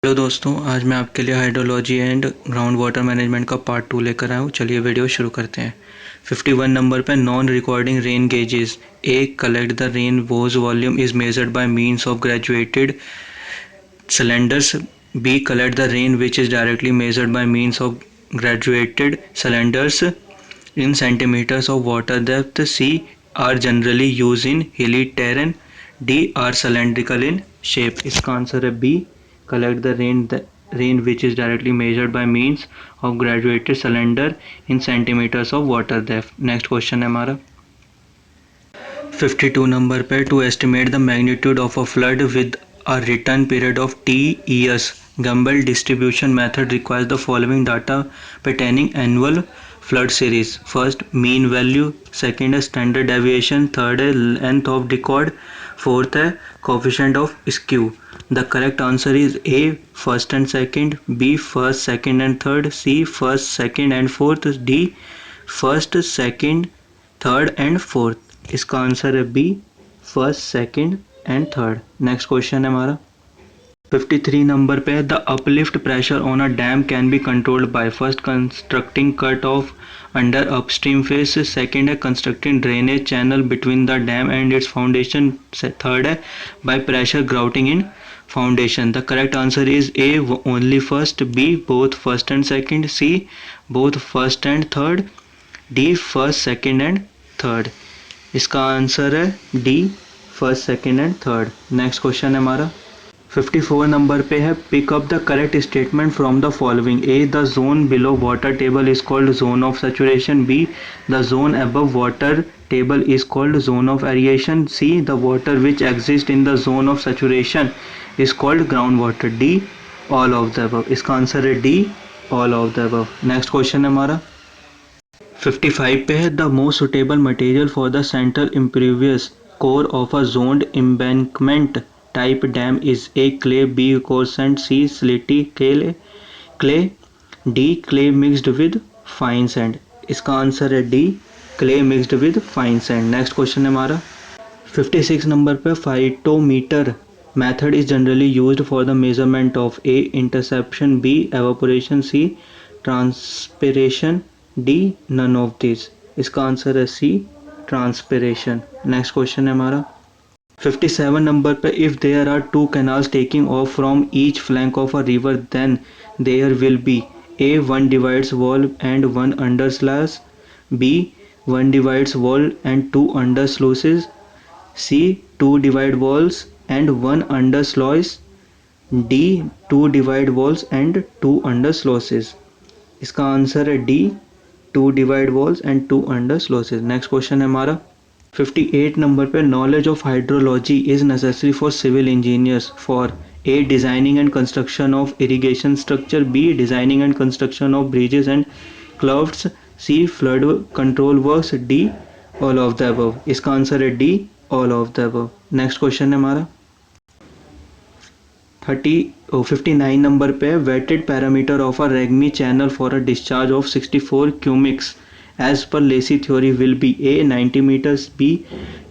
Hello दोस्तों, आज मैं आपके लिए hydrology and ground water management का पार्ट 2 लेकर आया हूँ। चलिए वीडियो शुरू करते हैं। 51 नंबर पे non recording rain gauges. A collect the rain whose volume is measured by means of graduated cylinders. B collect the rain which is directly measured by means of graduated cylinders in centimeters of water depth. C are generally used in hilly terrain. D are cylindrical in shape. इसका answer है B collect the rain which is directly measured by means of graduated cylinder in centimeters of water depth. Next question है हमारा 52 number पे to estimate the magnitude of a flood with a return period of t years. Gumbel distribution method requires the following data pertaining annual flood series. First, mean value. Second, standard deviation. Third, length of record. Fourth, coefficient of skew. The correct answer is A, first and second. B, first, second and third. C, first, second and fourth. D, first, second, third and fourth. इसका answer है B, first, second and third. Next question है हमारा 53 number पे the uplift pressure on a dam can be controlled by first constructing cut off under upstream face, second है constructing drainage channel between the dam and its foundation, third है by pressure grouting in foundation. The correct answer is A only first, B both first and second, C both first and third, D first second and third. इसका answer है D, first, second and third. Next question है हमारा 54 number पे है pick up the correct statement from the following. A the zone below water table is called zone of saturation. B the zone above water table is called zone of aeration. C the water which exist in the zone of saturation is called ground water. D all of the above. इसका answer है D, all of the above. Next question है हमारा 55 पे है the most suitable material for the central impervious core of a zoned embankment type dam is A clay, B coarse sand, C silty clay, D clay mixed with fine sand. इसका answer है D, clay mixed with fine sand. Next question है हमारा 56 number पे phytometer method is generally used for the measurement of A interception, B evaporation, C transpiration, D none of these। इसका answer है C transpiration। Next question है हमारा 57 number पे if there are two canals taking off from each flank of a river then there will be A one divides wall and one under sluice, B one divides wall and two under sluices, C two divide walls and one under sluice, D two divide walls and two under sluices। इसका answer है D, two divide walls and two under sluices. Next question है हमारा 58 number पे knowledge of hydrology is necessary for civil engineers for A designing and construction of irrigation structure, B designing and construction of bridges and culverts, C flood control works, D all of the above. इसका answer है D, all of the above. Next question है हमारा 59 number पे wetted parameter of a regime channel for a discharge of 64 cumecs as per Lacey theory will be A 90 metres, B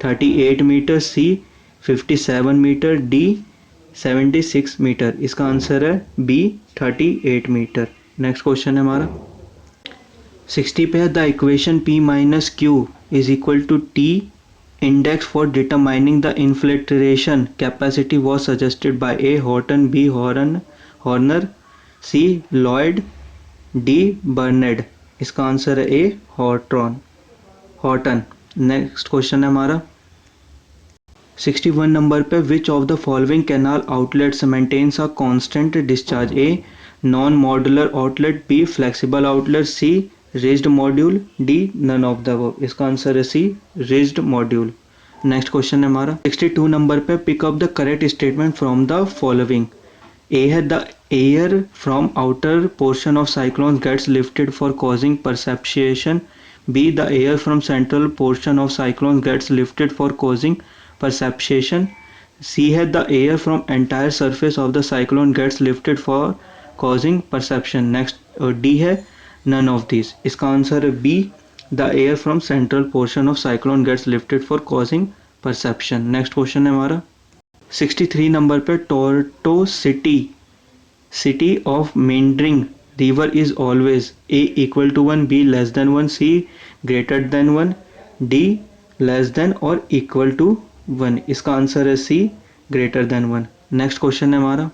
38 metre, C 57 metre, D 76 metre. इसका answer है B 38 metre. Next question है हमारा 60 पे the equation P minus Q is equal to T index for determining the infiltration capacity was suggested by A Horton, B Horner, C Lloyd, D Bernard। इसका answer है A Horton. Next question है हमारा 61 number पे which of the following canal outlets maintains a constant discharge. A non modular outlet, B flexible outlet, C rigid module, D none of the above. इसका answer है C rigid module. Next question है हमारा 62 number पे pick up the correct statement from the following. A है the air from outer portion of cyclone gets lifted for causing perception, B the air from central portion of cyclone gets lifted for causing perception, C है the air from entire surface of the cyclone gets lifted for causing perception. Next D है none of these। इसका answer है B the air from central portion of cyclone gets lifted for causing perception. Next question है हमारा 63 number पे tortuosity City of meandering river is always A equal to 1, B less than 1, C greater than 1, D less than और equal to 1. इसका answer है C greater than 1. Next question है हमारा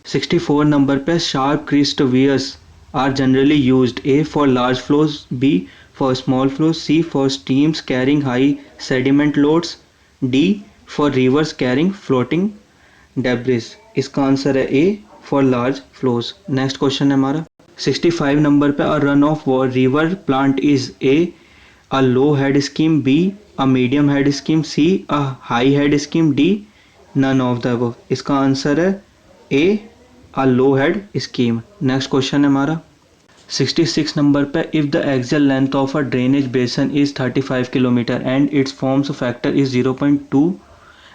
64 number पे sharp creased weirs are generally used A for large flows, B for small flows, C for streams carrying high sediment loads, D for rivers carrying floating debris. इसका answer है A for large flows. Next question है हमारा 65 number पे a run of river plant is a low head scheme, B a medium head scheme, C a high head scheme, D none of the above. इसका answer है A a low head scheme. Next question है हमारा 66 number पे if the axial length of a drainage basin is 35 km and its forms factor is 0.2,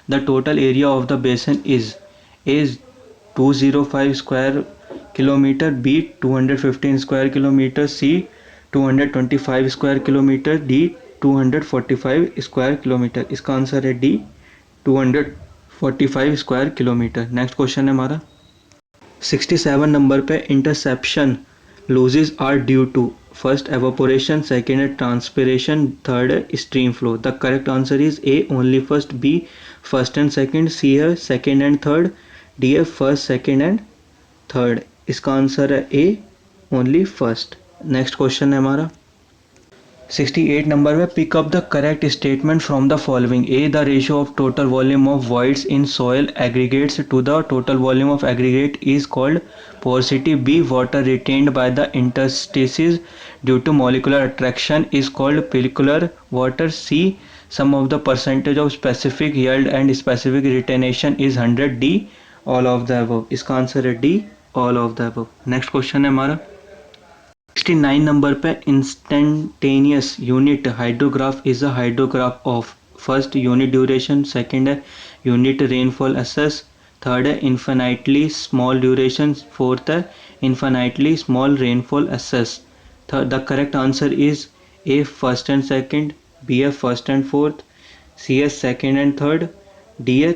the total area of the basin is A 205 square kilometer, B 215 square kilometer, C 225 square kilometer, D 245 square kilometer. इसका answer है D 245 square kilometer. Next question है हमारा 67 number पे interception losses are due to first evaporation, second transpiration, third stream flow. The correct answer is A only first, B first and second, C है second and third, D है first, second and third. इसका answer है A only first. Next question है हमारा 68 number में pick up the correct statement from the following A the ratio of total volume of voids in soil aggregates to the total volume of aggregate is called porosity, B water retained by the interstices due to molecular attraction is called pellicular water, C sum of the percentage of specific yield and specific retention is 100, D all of the above. इसका answer है D all of the above. Next question है हमारा 69 number पे instantaneous unit hydrograph is a hydrograph of first unit duration, second है unit rainfall excess, third है infinitely small duration, fourth है infinitely small rainfall excess. The correct answer is A first and second, B है first and fourth, C है second and third, D है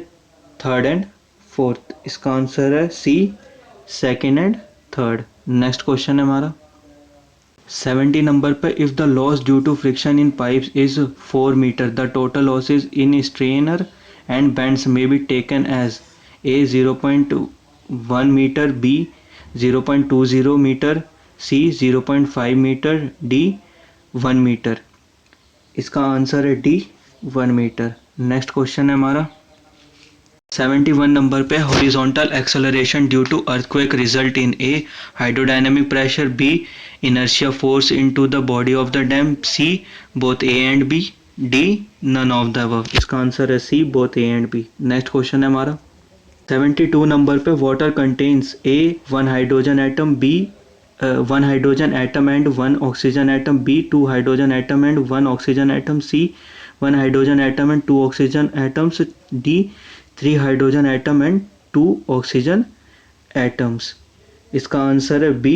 third and fourth. इसका answer है सी second and third. Next question है हमारा 70 number पे if the loss due to friction in pipes is 4 metre the total losses in strainer and bends may be taken as A 0.1 metre, B 0.20 metre, C 0.5 metre, D 1 metre. इसका answer है D 1 metre. Next question है हमारा 71 number पे horizontal acceleration due to earthquake result in A hydrodynamic pressure, B inertia force into the body of the dam, C both A and B, D none of the above. इसका answer है C both A and B. Next question है हमारा 72 number पे water contains A 1 hydrogen atom, B 1 hydrogen atom and 1 oxygen atom, B 2 hydrogen atom and 1 oxygen atom, C 1 hydrogen atom and 2 oxygen atoms, D 3 hydrogen atom and 2 oxygen atoms. इसका answer है B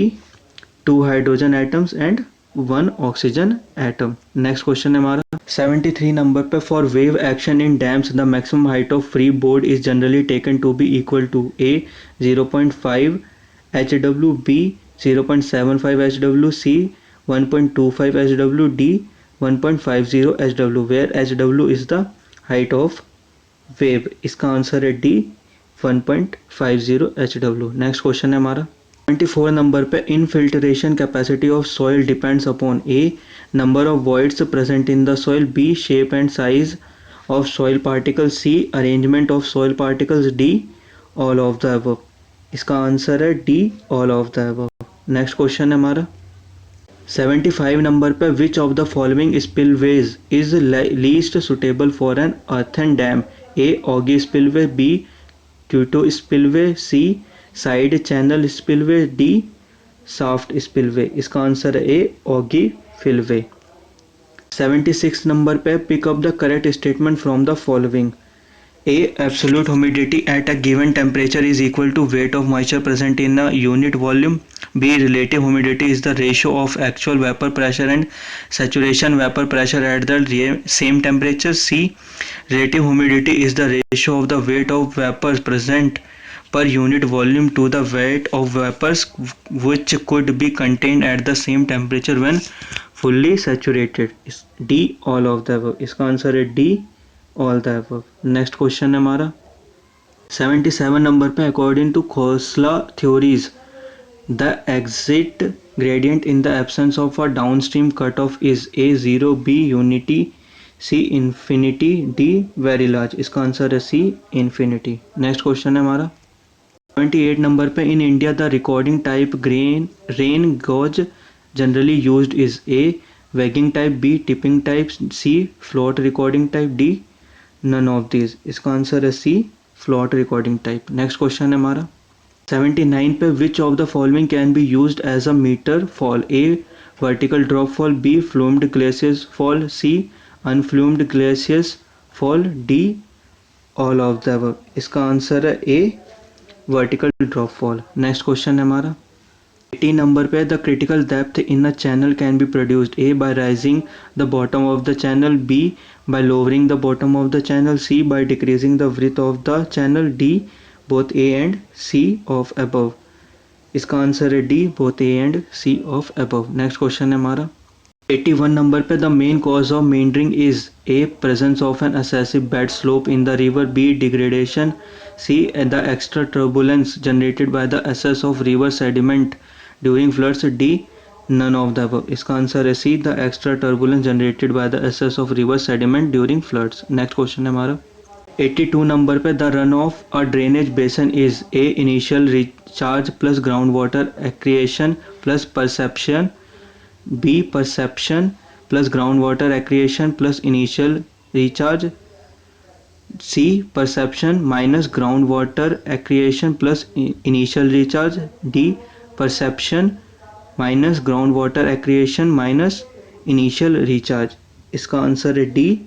2 hydrogen atoms and 1 oxygen atom. Next question है हमारा 73 number पे for wave action in dams the maximum height of free board is generally taken to be equal to A 0.5 HW, B 0.75 HW, C 1.25 HW, D 1.50 HW, where HW is the height of wave. इसका answer है D 1.50 HW. Next question है हमारा 24 number पे infiltration capacity of soil depends upon A number of voids present in the soil, B shape and size of soil particles, C arrangement of soil particles, D all of the above. इसका answer है D all of the above. Next question है हमारा 75 number पे which of the following spillways is least suitable for an earthen dam, A ogee spillway, B chute spillway, C side channel spillway, D shaft spillway. इसका answer है A ogee spillway. 76 number पे pick up the correct statement from the following. A absolute humidity at a given temperature is equal to weight of moisture present in a unit volume. B relative humidity is the ratio of actual vapor pressure and saturation vapor pressure at the same temperature. C relative humidity is the ratio of the weight of vapor present per unit volume to the weight of vapors which could be contained at the same temperature when fully saturated. D all of the above. इसका answer है D all the above. Next question है हमारा 77 number पे according to Khosla theories the exit gradient in the absence of a downstream cutoff is A 0, B unity, C infinity, D very large. इसका answer है C infinity. Next question है हमारा 78 number पे in India the recording type rain gauge generally used is A weighing type, B tipping type, C float recording type, D none of this. इसका answer है C float recording type. Next question है हमारा 79 पे which of the following can be used as a meter fall. A vertical drop fall, B flumed glaciers fall, C unflumed glaciers fall, D all of the above. इसका answer है A vertical drop fall. Next question है हमारा 80 number पे the critical depth in a channel can be produced. A by raising the bottom of the channel, B by lowering the bottom of the channel, C by decreasing the width of the channel, D both A and C of above. इसका answer है D both A and C of above. Next question है हमारा 81 number पे the main cause of meandering is A presence of an excessive bed slope in the river, B degradation, C the extra turbulence generated by the excess of river sediment during floods, D none of the above. इसका answer है C the extra turbulence generated by the excess of river sediment during floods. Next question है हमारा 82 number पे the runoff a drainage basin is A initial recharge plus ground water accretion plus perception, B perception plus ground water accretion plus initial recharge, C perception minus ground water accretion plus initial recharge, D perception minus ground water accretion minus initial recharge. इसका answer है D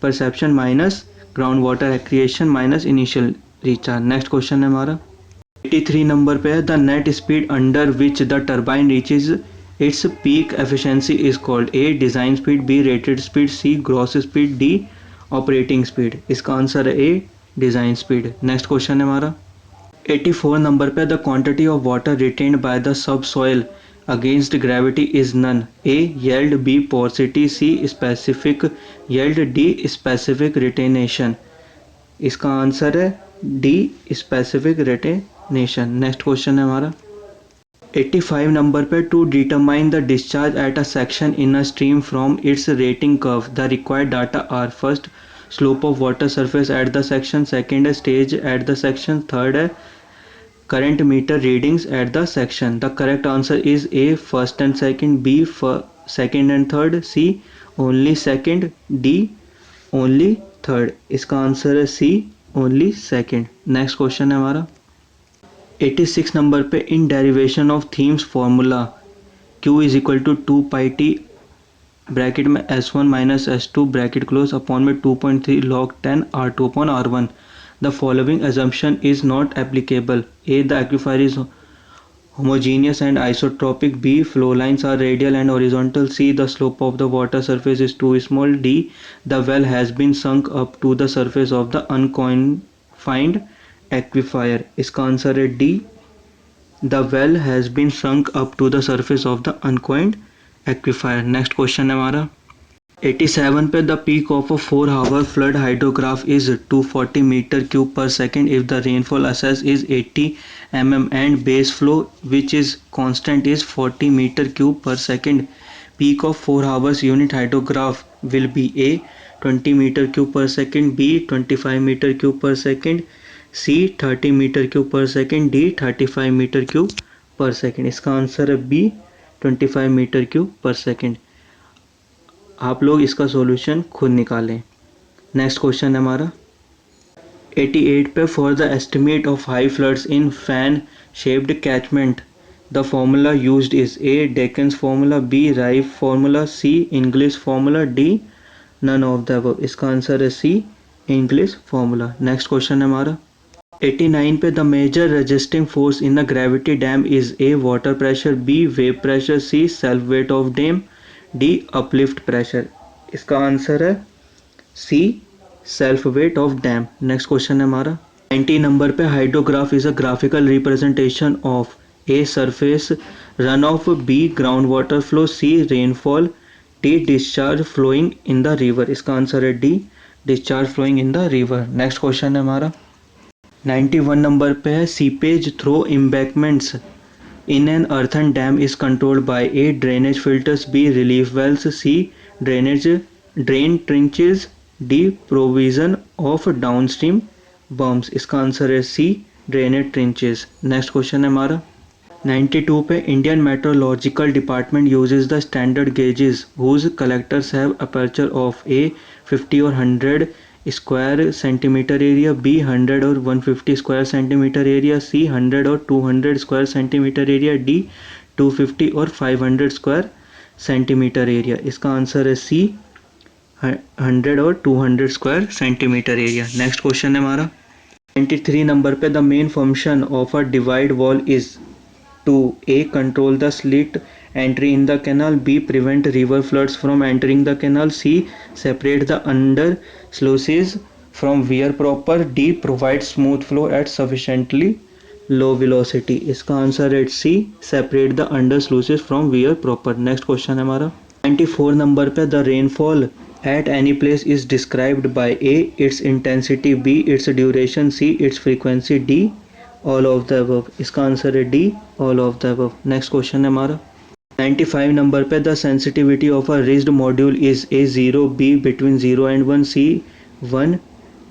perception minus ground water accretion minus initial recharge. Next question है हमारा 83 number पे है the net speed under which the turbine reaches its peak efficiency is called. A design speed, B rated speed, C gross speed, D operating speed. इसका answer है A design speed. Next question है हमारा 84 number पे the quantity of water retained by the subsoil against gravity is none. A yield, B porosity, C specific yield, D specific retention. इसका answer है D specific retention. Next question है हमारा 85 number पे to determine the discharge at a section in a stream from its rating curve the required data are. First slope of water surface at the section, second है stage at the section, third है current meter readings at the section. The correct answer is A first and second, B second and third, C only second, D only third. इसका answer है C only second. Next question है हमारा 86 number पे in derivation of Thiem's formula Q is equal to 2 pi T bracket में S1 minus S2 bracket close upon में 2.3 log 10 R2 upon R1. The following assumption is not applicable. A the aquifer is homogeneous and isotropic, B flow lines are radial and horizontal, C the slope of the water surface is too small, D the well has been sunk up to the surface of the unconfined aquifer. इसका answer है D the well has been sunk up to the surface of the unconfined aquifer. Next question है हमारा 87 पे the peak of a 4 hour flood hydrograph is 240 metre cube per second if the rainfall excess is 80 mm and base flow which is constant is 40 metre cube per second. Peak of 4 hours unit hydrograph will be A 20 metre cube per second, B 25 metre cube per second, C 30 metre cube per second, D 35 metre cube per second. इसका answer है B 25 metre cube per second. आप लोग इसका solution खुद निकालें. Next question है हमारा 88 पे for the estimate of high floods in fan shaped catchment the formula used is A Dickens formula, B Ryves formula, C English formula, D none of the above. इसका answer है C English formula. Next question है हमारा 89 पे the major resisting force in the gravity dam is A water pressure, B wave pressure, C self weight of dam, D uplift pressure. इसका answer है सी self weight of dam. Next question है हमारा 90 number पे hydrograph is a graphical representation of A surface runoff, B ground water flow, C rainfall, D discharge flowing in the river. इसका answer है D, discharge flowing in the river. Next question है हमारा 91 number पे है seepage through embankments in an earthen dam is controlled by A. drainage filters, B. relief wells, C. drain trenches, D. provision of downstream bumps। इसका answer है C. drainage trenches। Next question है हमारा 92 पे Indian meteorological department uses the standard gauges whose collectors have aperture of A. 50 और 100 square centimetre area, B 100 और 150 square centimetre area, सी 100 और 200 square centimetre area, D 250 और 500 square centimetre area. इसका answer है C 100 और 200 square centimetre area. Next question है हमारा 93 number पे the main function of a divide wall is to A control the silt entry in the canal, B prevent river floods from entering the canal, C separate the under sluices from where proper, D provide smooth flow at sufficiently low velocity। इसका answer है C separate the under sluices from where proper। Next question है हमारा 94 number पे the rainfall at any place is described by A its intensity, B its duration, C its frequency, D all of the above। इसका answer है D all of the above। Next question है हमारा 95 number पे the sensitivity of a rigid module is A 0, B between 0 and 1, C 1,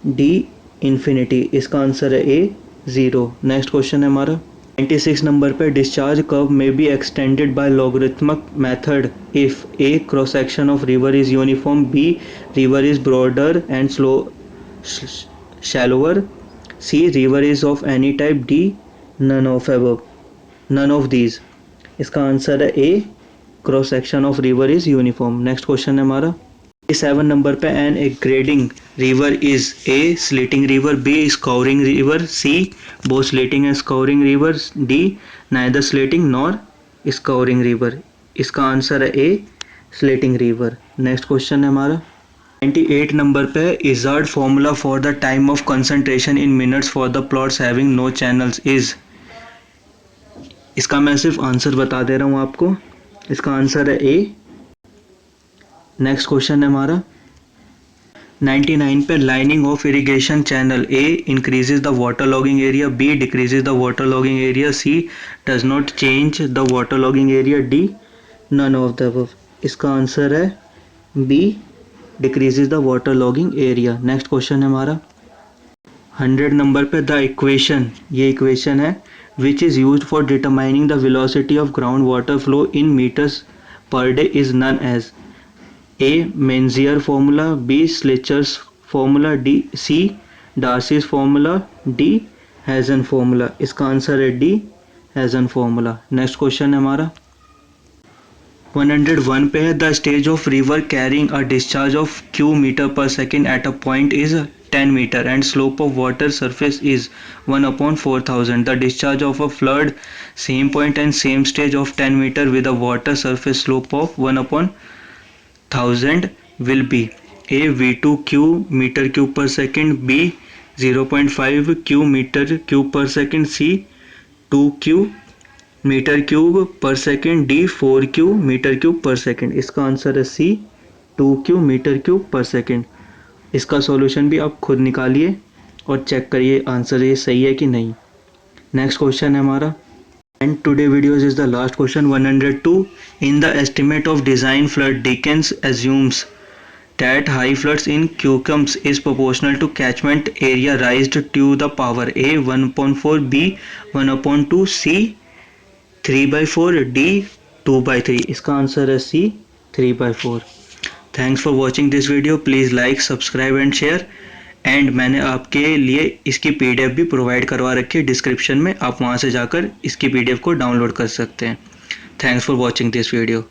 D infinity. इसका answer है A 0। Next question है हमारा 96 number पे discharge curve may be extended by logarithmic method if A cross section of river is uniform, B river is broader and shallower, C river is of any type, D none of these. इसका answer है A cross section of river is uniform. Next question है हमारा 7 number पे an aggrading river is A silting river, B scouring river, C both silting and scouring river, D neither silting nor scouring river. इसका answer है A silting river. Next question है हमारा 98 number पे Izzard formula for the time of concentration in minutes for the plots having no channels is. इसका मैं सिर्फ answer बता दे रहा हूँ आपको। इसका आंसर है ए। नेक्स्ट क्वेश्चन है हमारा 99 पे lining of irrigation channel, A increases the water logging area, B decreases the water logging area, C does not change the water logging area, D none of the above. इसका answer है B decreases the water logging area. Next question है हमारा 100 number पे the equation, ये equation है which is used for determining the velocity of groundwater flow in meters per day is known as A. Menzier formula, B. Schleicher's formula, D. C. Darcy's formula, D. Hazen formula। इसका answer है D. Hazen formula। Next question है हमारा 101 पे है the stage of river carrying a discharge of Q metre per second at a point is 10 meter and slope of water surface is 1/4000. The discharge of a flood same point and same stage of 10 meter with a water surface slope of 1/1000 will be A. V2 Q meter cube per second, B. 0.5 Q meter cube per second, C. 2 Q meter cube per second, D. 4 Q meter cube per second। इसका answer है C 2 Q meter cube per second। इसका solution भी आप खुद निकालिए और check करिए answer ये सही है कि नहीं। नेक्स्ट क्वेश्चन है हमारा and today videos is the last question 102 in the estimate of design flood Dickens assumes that high floods in Cucums is proportional to catchment area raised to the power A 1/4, B 1/2, C 3/4, D 2/3। इसका answer है C 3/4। Thanks for watching this video. Please like subscribe and share. And मैंने आपके लिए इसकी PDF भी provide करवा रखी है डिस्क्रिप्शन में, आप वहाँ से जाकर इसकी PDF को डाउनलोड कर सकते हैं। Thanks for watching this video.